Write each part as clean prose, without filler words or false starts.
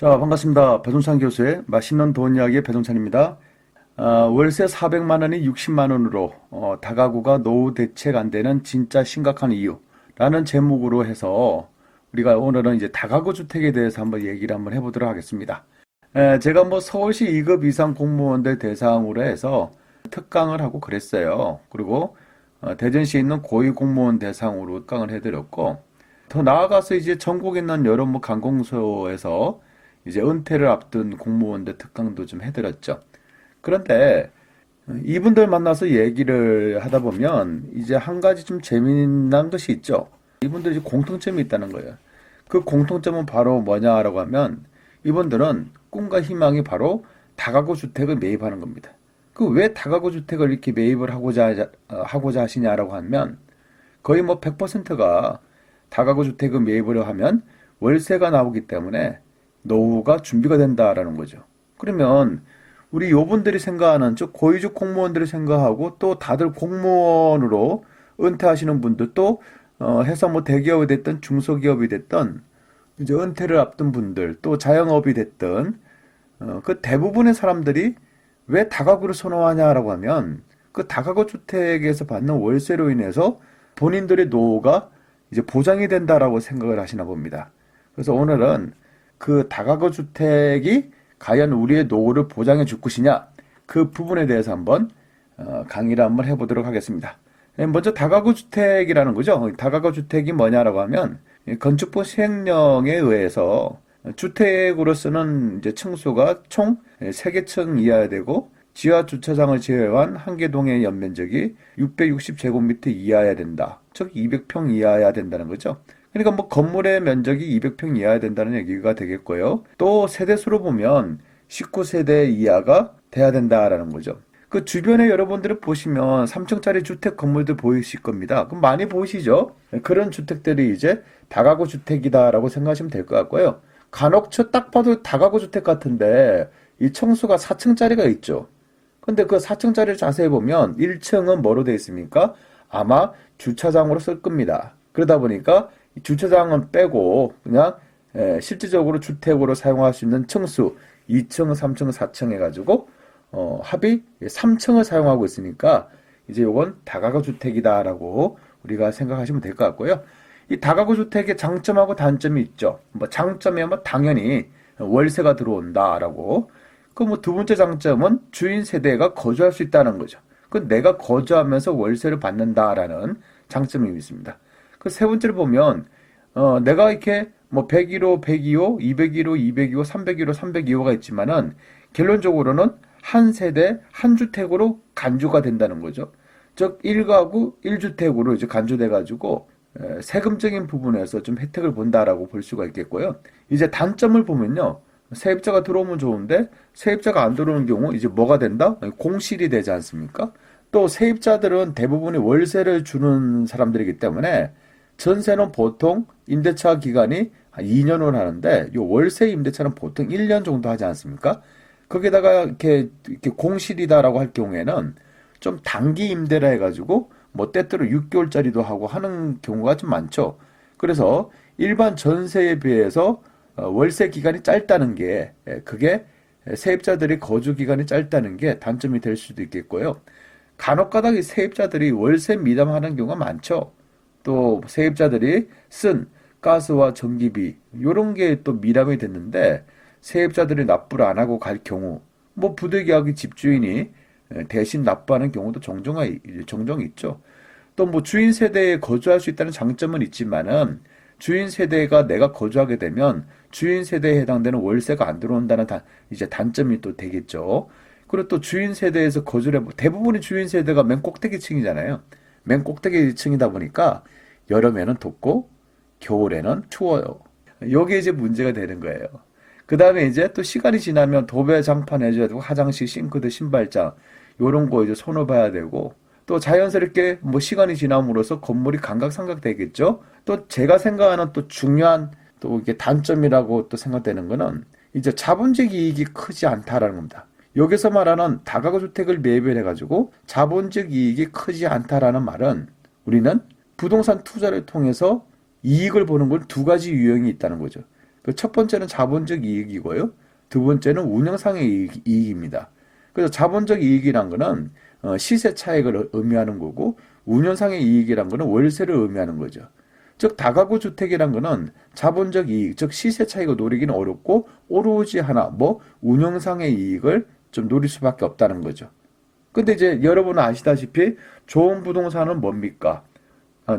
자, 반갑습니다. 배동찬 교수의 맛있는 돈 이야기의 배동찬입니다. 월세 400만 원이 60만 원으로 다가구가 노후 대책 안 되는 진짜 심각한 이유라는 제목으로 해서 우리가 오늘은 이제 다가구 주택에 대해서 한번 얘기를 한번 해보도록 하겠습니다. 제가 뭐 서울시 2급 이상 공무원들 대상으로 해서 특강을 하고 그랬어요. 그리고 대전시에 있는 고위 공무원 대상으로 특강을 해드렸고, 더 나아가서 이제 전국에 있는 여러 뭐 관공서에서 이제 은퇴를 앞둔 공무원들 특강도 좀 해드렸죠. 그런데 이분들 만나서 얘기를 하다 보면 이제 한 가지 좀 재미난 것이 있죠. 이분들이 공통점이 있다는 거예요. 그 공통점은 바로 뭐냐라고 하면 이분들은 꿈과 희망이 바로 다가구 주택을 매입하는 겁니다. 그 왜 다가구 주택을 이렇게 매입을 하고자 하시냐라고 하면 거의 뭐 100%가 다가구 주택을 매입을 하면 월세가 나오기 때문에 노후가 준비가 된다라는 거죠. 그러면 우리 요분들이 생각하는 즉 고위직 공무원들이 생각하고 또 다들 공무원으로 은퇴하시는 분들 또 해서 뭐 대기업이 됐든 중소기업이 됐든 이제 은퇴를 앞둔 분들 또 자영업이 됐든 그 대부분의 사람들이 왜 다가구를 선호하냐라고 하면 그 다가구 주택에서 받는 월세로 인해서 본인들의 노후가 이제 보장이 된다라고 생각을 하시나 봅니다. 그래서 오늘은 그 다가구 주택이 과연 우리의 노후를 보장해 줄 것이냐 그 부분에 대해서 한번 강의를 한번 해보도록 하겠습니다. 먼저 다가구 주택이라는 거죠. 다가구 주택이 뭐냐라고 하면 건축부 시행령에 의해서 주택으로 쓰는 이제 층수가 총 3개 층 이하야 되고 지하 주차장을 제외한 한 개 동의 연면적이 660제곱미터 이하야 된다. 즉 200평 이하야 된다는 거죠. 그러니까 뭐 건물의 면적이 200평 이하야 된다는 얘기가 되겠고요. 또 세대수로 보면 19세대 이하가 돼야 된다라는 거죠. 그 주변에 여러분들이 보시면 3층짜리 주택 건물들 보이실 겁니다. 그럼 많이 보이시죠? 그런 주택들이 이제 다가구 주택이다라고 생각하시면 될 것 같고요. 간혹 딱 봐도 다가구 주택 같은데 이 층수가 4층짜리가 있죠. 근데 그 4층짜리를 자세히 보면 1층은 뭐로 되어 있습니까? 아마 주차장으로 쓸 겁니다. 그러다 보니까 주차장은 빼고 그냥 실질적으로 주택으로 사용할 수 있는 층수 2층, 3층, 4층 해가지고 합이 3층을 사용하고 있으니까 이제 요건 다가구 주택이다라고 우리가 생각하시면 될 것 같고요. 이 다가구 주택의 장점하고 단점이 있죠. 뭐 장점이면 당연히 월세가 들어온다라고. 그 뭐 두 번째 장점은 주인 세대가 거주할 수 있다는 거죠. 그 내가 거주하면서 월세를 받는다라는 장점이 있습니다. 그 세 번째를 보면 내가 이렇게 뭐 101호, 102호, 201호, 202호, 301호, 302호가 있지만은 결론적으로는 한 세대 한 주택으로 간주가 된다는 거죠. 즉 1가구 1주택으로 이제 간주돼 가지고 세금적인 부분에서 좀 혜택을 본다라고 볼 수가 있겠고요. 이제 단점을 보면요. 세입자가 들어오면 좋은데 세입자가 안 들어오는 경우 이제 뭐가 된다? 공실이 되지 않습니까? 또 세입자들은 대부분이 월세를 주는 사람들이기 때문에 전세는 보통 임대차 기간이 한 2년을 하는데 요 월세 임대차는 보통 1년 정도 하지 않습니까? 거기다가 이렇게 공실이다라고 할 경우에는 좀 단기 임대라 해가지고 뭐 때때로 6개월짜리도 하고 하는 경우가 좀 많죠. 그래서 일반 전세에 비해서 월세 기간이 짧다는 게 그게 세입자들이 거주 기간이 짧다는 게 단점이 될 수도 있겠고요. 간혹가다 이 세입자들이 월세 미담하는 경우가 많죠. 또 세입자들이 쓴 가스와 전기비 이런 게 또 미담이 됐는데 세입자들이 납부를 안 하고 갈 경우 뭐 부득이하게 집주인이 대신 납부하는 경우도 종종 있죠. 또 뭐 주인 세대에 거주할 수 있다는 장점은 있지만은 주인 세대가 내가 거주하게 되면 주인 세대에 해당되는 월세가 안 들어온다는 이제 단점이 또 되겠죠. 그리고 또 주인 세대에서 거주를 대부분의 주인 세대가 맨 꼭대기층이잖아요. 맨 꼭대기층이다 보니까 여름에는 덥고 겨울에는 추워요. 요게 이제 문제가 되는 거예요. 그 다음에 이제 또 시간이 지나면 도배 장판 해줘야 되고 화장실, 싱크대, 신발장 요런 거 이제 손을 봐야 되고 또 자연스럽게 뭐 시간이 지남으로써 건물이 감각상각 되겠죠. 또 제가 생각하는 또 중요한 또 이게 단점이라고 또 생각되는 거는 이제 자본적 이익이 크지 않다라는 겁니다. 여기서 말하는 다가구 주택을 매입을 해가지고 자본적 이익이 크지 않다라는 말은 우리는 부동산 투자를 통해서 이익을 보는 건 두 가지 유형이 있다는 거죠. 그 첫 번째는 자본적 이익이고요. 두 번째는 운영상의 이익입니다. 그래서 자본적 이익이란 거는 시세 차익을 의미하는 거고 운영상의 이익이란 거는 월세를 의미하는 거죠. 즉 다가구 주택이란 거는 자본적 이익, 즉 시세 차익을 노리기는 어렵고 오로지 하나 뭐 운영상의 이익을 좀 노릴 수밖에 없다는 거죠. 근데 이제 여러분은 아시다시피 좋은 부동산은 뭡니까?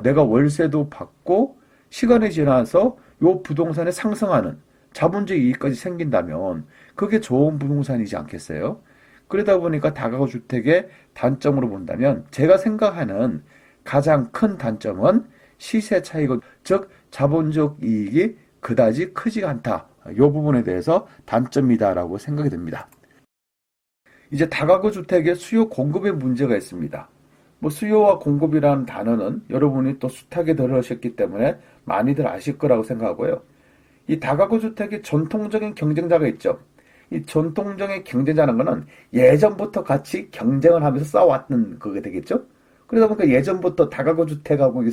내가 월세도 받고 시간이 지나서 요 부동산에 상승하는 자본적 이익까지 생긴다면 그게 좋은 부동산이지 않겠어요? 그러다 보니까 다가구 주택의 단점으로 본다면 제가 생각하는 가장 큰 단점은 시세 차이고 즉 자본적 이익이 그다지 크지가 않다. 이 부분에 대해서 단점이다라고 생각이 듭니다. 이제 다가구 주택의 수요 공급에 문제가 있습니다. 뭐 수요와 공급이라는 단어는 여러분이 또 숱하게 들으셨기 때문에 많이들 아실 거라고 생각하고요. 이 다가구 주택의 전통적인 경쟁자가 있죠. 이 전통적인 경쟁자는 거는 예전부터 같이 경쟁을 하면서 싸워왔던 그게 되겠죠. 그러다 보니까 예전부터 다가구 주택하고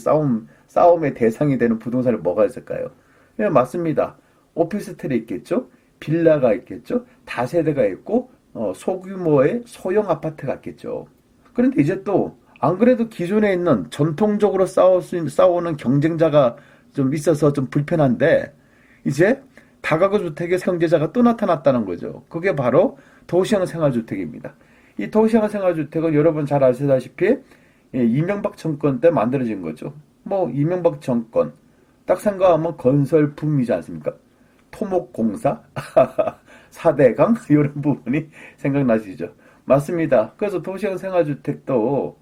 싸움의 대상이 되는 부동산이 뭐가 있을까요? 네, 맞습니다. 오피스텔이 있겠죠. 빌라가 있겠죠. 다세대가 있고 소규모의 소형 아파트가 있겠죠. 그런데 이제 또 안 그래도 기존에 있는 전통적으로 싸우는 경쟁자가 좀 있어서 좀 불편한데 이제 다가구 주택의 경쟁자가 또 나타났다는 거죠. 그게 바로 도시형 생활주택입니다. 이 도시형 생활주택은 여러분 잘 아시다시피 이명박 정권 때 만들어진 거죠. 뭐 이명박 정권 딱 생각하면 건설 붐이지 않습니까? 토목공사, 4대강 이런 부분이 생각나시죠? 맞습니다. 그래서 도시형 생활주택도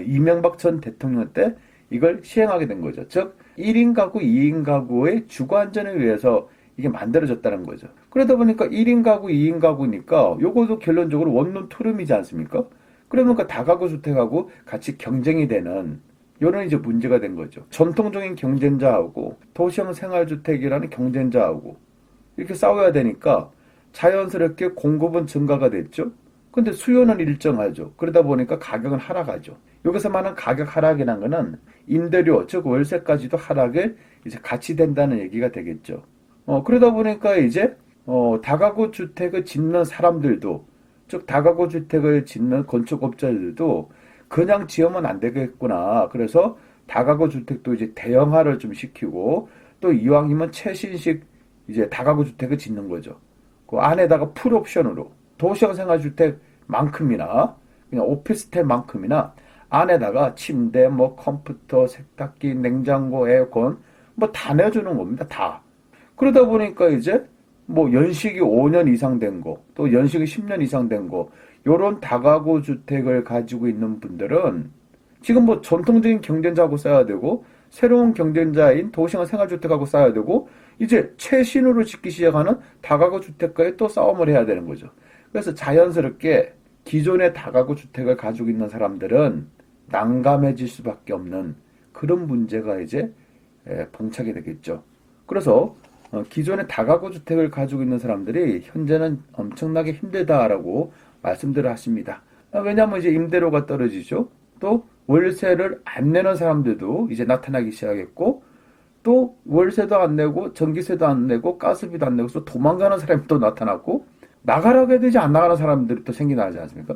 이명박 전 대통령 때 이걸 시행하게 된 거죠. 즉 1인 가구, 2인 가구의 주거 안전을 위해서 이게 만들어졌다는 거죠. 그러다 보니까 1인 가구, 2인 가구니까 요것도 결론적으로 원룸 투룸이지 않습니까? 그러니까 다가구 주택하고 같이 경쟁이 되는 이런 이제 문제가 된 거죠. 전통적인 경쟁자하고 도시형 생활주택이라는 경쟁자하고 이렇게 싸워야 되니까 자연스럽게 공급은 증가가 됐죠. 근데 수요는 일정하죠. 그러다 보니까 가격은 하락하죠. 여기서 말하는 가격 하락이라는 거는 임대료, 즉 월세까지도 하락에 이제 같이 된다는 얘기가 되겠죠. 그러다 보니까 이제 다가구 주택을 짓는 사람들도, 즉 다가구 주택을 짓는 건축업자들도 그냥 지으면 안 되겠구나. 그래서 다가구 주택도 이제 대형화를 좀 시키고 또 이왕이면 최신식 이제 다가구 주택을 짓는 거죠. 그 안에다가 풀옵션으로 도시형 생활주택만큼이나 그냥 오피스텔만큼이나 안에다가 침대, 뭐 컴퓨터, 세탁기, 냉장고, 에어컨 뭐 다 내주는 겁니다. 다. 그러다 보니까 이제 뭐 연식이 5년 이상 된 거, 또 연식이 10년 이상 된 거, 요런 다가구 주택을 가지고 있는 분들은 지금 뭐 전통적인 경쟁자하고 싸워야 되고 새로운 경쟁자인 도시형 생활주택하고 싸워야 되고 이제 최신으로 짓기 시작하는 다가구 주택과의 또 싸움을 해야 되는 거죠. 그래서 자연스럽게 기존의 다가구 주택을 가지고 있는 사람들은 난감해질 수밖에 없는 그런 문제가 이제 봉착이 되겠죠. 그래서 기존의 다가구 주택을 가지고 있는 사람들이 현재는 엄청나게 힘들다라고 말씀들을 하십니다. 왜냐하면 이제 임대료가 떨어지죠. 또 월세를 안 내는 사람들도 이제 나타나기 시작했고 또 월세도 안 내고 전기세도 안 내고 가스비도 안 내고 또 도망가는 사람이 또 나타났고 나가라고 해야 되지 안 나가는 사람들이 또 생겨나지 않습니까?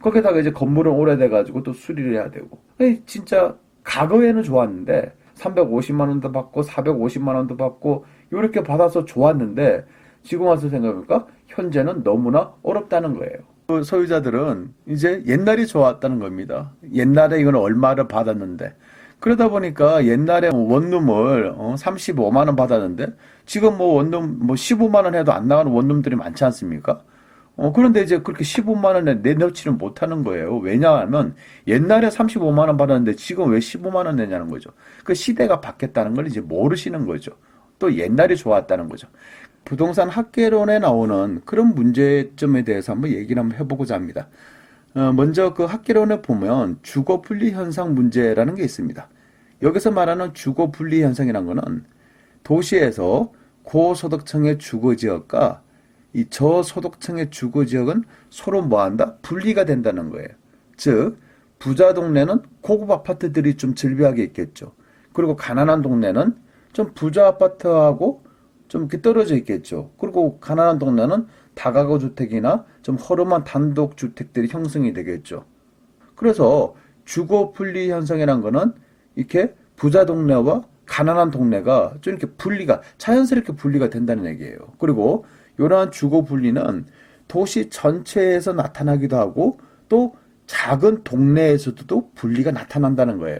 거기다가 이제 건물은 오래돼가지고 또 수리를 해야 되고 진짜 과거에는 좋았는데 350만 원도 받고 450만 원도 받고 이렇게 받아서 좋았는데 지금 와서 생각해보니까 현재는 너무나 어렵다는 거예요. 그 소유자들은 이제 옛날이 좋았다는 겁니다. 옛날에 이건 얼마를 받았는데 그러다 보니까 옛날에 원룸을 35만 원 받았는데 지금 뭐 원룸 뭐 15만 원 해도 안 나가는 원룸들이 많지 않습니까? 그런데 이제 그렇게 15만 원에 내놓지를 못하는 거예요. 왜냐하면 옛날에 35만 원 받았는데 지금 왜 15만 원 내냐는 거죠. 그 시대가 바뀌었다는 걸 이제 모르시는 거죠. 또 옛날이 좋았다는 거죠. 부동산 학개론에 나오는 그런 문제점에 대해서 한번 얘기를 한번 해보고자 합니다. 먼저 그 학개론에 보면 주거 분리 현상 문제라는 게 있습니다. 여기서 말하는 주거 분리 현상이라는 거는 도시에서 고소득층의 주거지역과 이 저소득층의 주거지역은 서로 뭐한다? 분리가 된다는 거예요. 즉 부자 동네는 고급 아파트들이 좀 즐비하게 있겠죠. 그리고 가난한 동네는 좀 부자 아파트하고 좀 이렇게 떨어져 있겠죠. 그리고 가난한 동네는 다가구 주택이나 좀 허름한 단독 주택들이 형성이 되겠죠. 그래서 주거 분리 현상이란 거는 이렇게 부자 동네와 가난한 동네가 좀 이렇게 분리가 자연스럽게 분리가 된다는 얘기예요. 그리고 이러한 주거 분리는 도시 전체에서 나타나기도 하고 또 작은 동네에서도 분리가 나타난다는 거예요.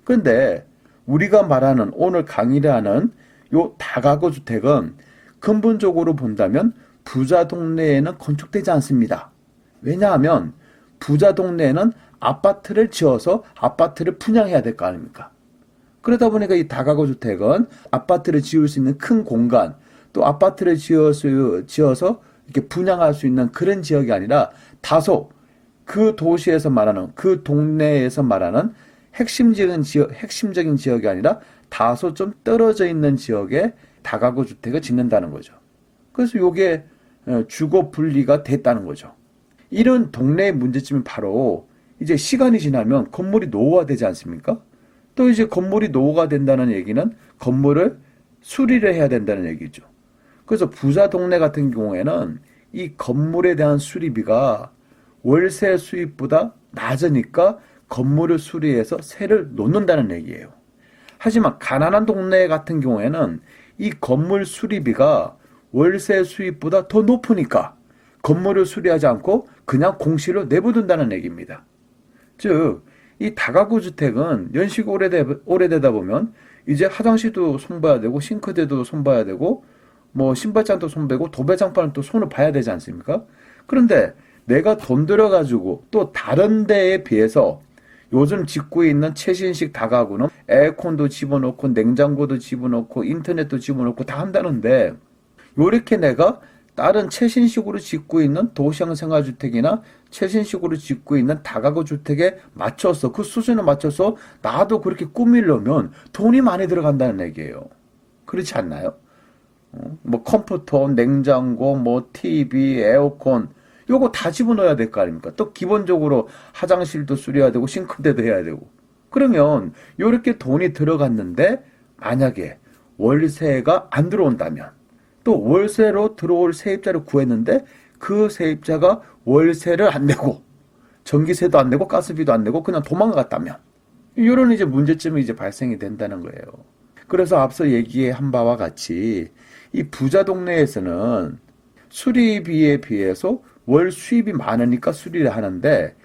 그런데 우리가 말하는 오늘 강의를 하는 요 다가구 주택은 근본적으로 본다면 부자 동네에는 건축되지 않습니다. 왜냐하면 부자 동네에는 아파트를 지어서 아파트를 분양해야 될 거 아닙니까? 그러다 보니까 이 다가구 주택은 아파트를 지을 수 있는 큰 공간, 또 아파트를 지어서 이렇게 분양할 수 있는 그런 지역이 아니라 다소 그 도시에서 말하는 그 동네에서 말하는 핵심적인 지역이 아니라 다소 좀 떨어져 있는 지역에 다가구 주택을 짓는다는 거죠. 그래서 이게 주거 분리가 됐다는 거죠. 이런 동네의 문제점이 바로 이제 시간이 지나면 건물이 노후화되지 않습니까? 또 이제 건물이 노후가 된다는 얘기는 건물을 수리를 해야 된다는 얘기죠. 그래서 부자 동네 같은 경우에는 이 건물에 대한 수리비가 월세 수입보다 낮으니까 건물을 수리해서 세를 놓는다는 얘기예요. 하지만 가난한 동네 같은 경우에는 이 건물 수리비가 월세 수입보다 더 높으니까 건물을 수리하지 않고 그냥 공실로 내버둔다는 얘기입니다. 즉, 이 다가구 주택은 연식이 오래되다 보면 이제 화장실도 손봐야 되고 싱크대도 손봐야 되고 뭐 신발장도 손배고 도배장판은 또 손을 봐야 되지 않습니까? 그런데 내가 돈 들여가지고 또 다른 데에 비해서 요즘 짓고 있는 최신식 다가구는 에어컨도 집어넣고 냉장고도 집어넣고 인터넷도 집어넣고 다 한다는데 요렇게 내가 다른 최신식으로 짓고 있는 도시형 생활주택이나 최신식으로 짓고 있는 다가구 주택에 맞춰서 그 수준에 맞춰서 나도 그렇게 꾸미려면 돈이 많이 들어간다는 얘기예요. 그렇지 않나요? 뭐 컴퓨터, 냉장고, 뭐 TV, 에어컨 요거 다 집어넣어야 될 거 아닙니까? 또 기본적으로 화장실도 수리해야 되고 싱크대도 해야 되고 그러면 요렇게 돈이 들어갔는데 만약에 월세가 안 들어온다면 또 월세로 들어올 세입자를 구했는데 그 세입자가 월세를 안 내고 전기세도 안 내고 가스비도 안 내고 그냥 도망갔다면 이런 이제 문제점이 이제 발생이 된다는 거예요. 그래서 앞서 얘기한 바와 같이 이 부자 동네에서는 수리비에 비해서 월 수입이 많으니까 수리를 하는데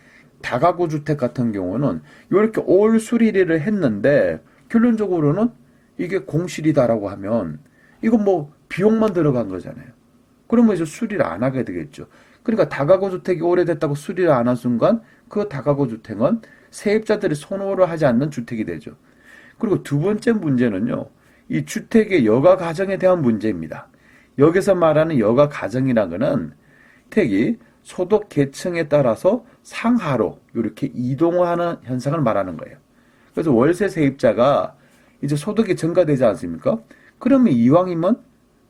다가구 주택 같은 경우는 이렇게 올 수리를 했는데 결론적으로는 이게 공실이다라고 하면 이건 뭐 비용만 들어간 거잖아요. 그러면 이제 수리를 안 하게 되겠죠. 그러니까 다가구 주택이 오래됐다고 수리를 안 한 순간 그 다가구 주택은 세입자들이 선호를 하지 않는 주택이 되죠. 그리고 두 번째 문제는요. 이 주택의 여가 가정에 대한 문제입니다. 여기서 말하는 여가 가정이라는 것은 주택이 소득 계층에 따라서 상하로 이렇게 이동하는 현상을 말하는 거예요. 그래서 월세 세입자가 이제 소득이 증가되지 않습니까? 그러면 이왕이면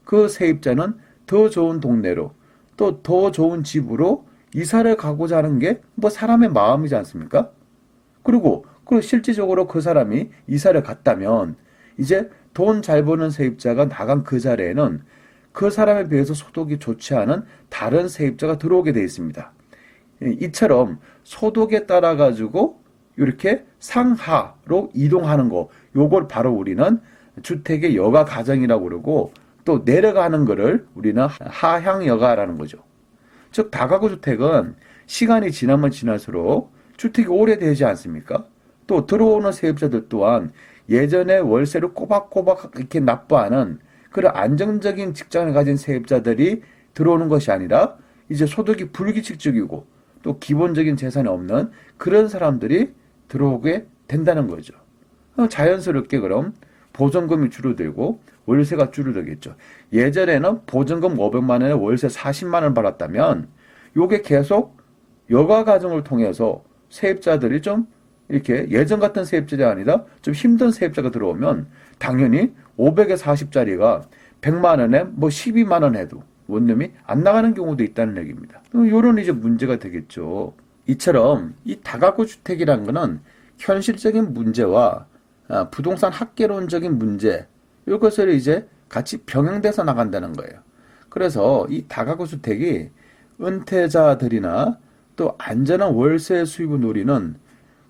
그 세입자는 더 좋은 동네로 또 더 좋은 집으로 이사를 가고자 하는 게 뭐 사람의 마음이지 않습니까? 그리고 실질적으로 그 사람이 이사를 갔다면 이제 돈 잘 버는 세입자가 나간 그 자리에는 그 사람에 비해서 소득이 좋지 않은 다른 세입자가 들어오게 되어 있습니다. 이처럼 소득에 따라 가지고 이렇게 상하로 이동하는 거, 요걸 바로 우리는 주택의 여가 가정이라고 그러고 또 내려가는 거를 우리는 하향 여가라는 거죠. 즉 다가구 주택은 시간이 지나면 지날수록 주택이 오래되지 않습니까? 또 들어오는 세입자들 또한 예전에 월세를 꼬박꼬박 이렇게 납부하는 그런 안정적인 직장을 가진 세입자들이 들어오는 것이 아니라 이제 소득이 불규칙적이고 또 기본적인 재산이 없는 그런 사람들이 들어오게 된다는 거죠. 자연스럽게 그럼 보증금이 줄어들고 월세가 줄어들겠죠. 예전에는 보증금 500만 원에 월세 40만 원 받았다면 요게 계속 여가 과정을 통해서 세입자들이 좀 이렇게 예전 같은 세입자가 아니라 좀 힘든 세입자가 들어오면 당연히 500에 40짜리가 100만 원에 뭐 12만 원 해도 원룸이 안 나가는 경우도 있다는 얘기입니다. 이런 이제 문제가 되겠죠. 이처럼 이 다가구 주택이라는 거는 현실적인 문제와 부동산 학계론적인 문제 이것을 이제 같이 병행돼서 나간다는 거예요. 그래서 이 다가구 주택이 은퇴자들이나 또 안전한 월세 수입을 노리는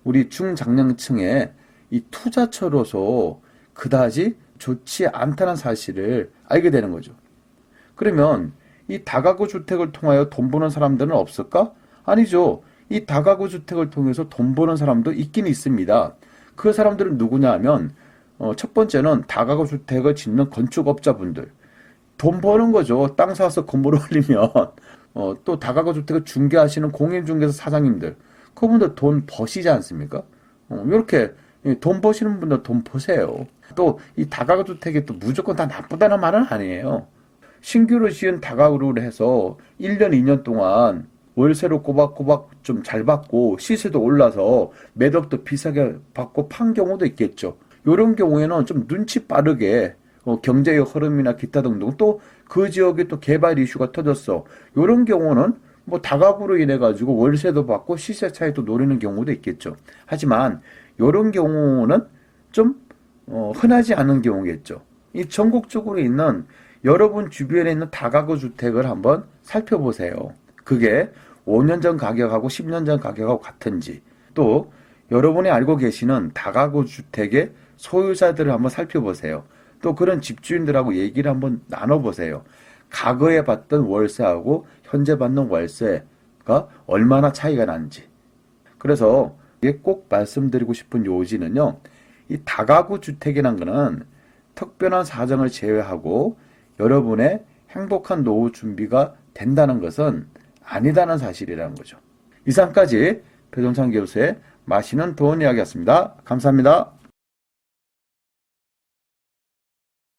우리 중장년층의 이 투자처로서 그다지 좋지 않다는 사실을 알게 되는 거죠. 그러면 이 다가구 주택을 통하여 돈 버는 사람들은 없을까? 아니죠. 이 다가구 주택을 통해서 돈 버는 사람도 있긴 있습니다. 그 사람들은 누구냐 하면 첫 번째는 다가구 주택을 짓는 건축업자분들. 돈 버는 거죠. 땅 사서 건물 올리면 또 다가구 주택을 중개하시는 공인중개사 사장님들. 그분들 돈 버시지 않습니까? 이렇게 돈 버시는 분들 돈 버세요. 또 이 다가구 주택이 또 무조건 다 나쁘다는 말은 아니에요. 신규로 지은 다가구를 해서 1년, 2년 동안 월세로 꼬박꼬박 좀 잘 받고 시세도 올라서 매덕도 비싸게 받고 판 경우도 있겠죠. 이런 경우에는 좀 눈치 빠르게 경제의 흐름이나 기타 등등 또 그 지역에 또 개발 이슈가 터졌어. 이런 경우는 뭐 다가구로 인해 가지고 월세도 받고 시세 차이도 노리는 경우도 있겠죠. 하지만 이런 경우는 좀 흔하지 않은 경우겠죠. 이 전국적으로 있는 여러분 주변에 있는 다가구 주택을 한번 살펴보세요. 그게 5년 전 가격하고 10년 전 가격하고 같은지, 또 여러분이 알고 계시는 다가구 주택의 소유자들을 한번 살펴보세요. 또 그런 집주인들하고 얘기를 한번 나눠보세요. 과거에 받던 월세하고 현재 받는 월세가 얼마나 차이가 나는지. 그래서 이게 꼭 말씀드리고 싶은 요지는요, 이 다가구 주택이란 거는 특별한 사정을 제외하고 여러분의 행복한 노후 준비가 된다는 것은 아니다는 사실이라는 거죠. 이상까지 배종찬 교수의 맛있는 돈 이야기였습니다. 감사합니다.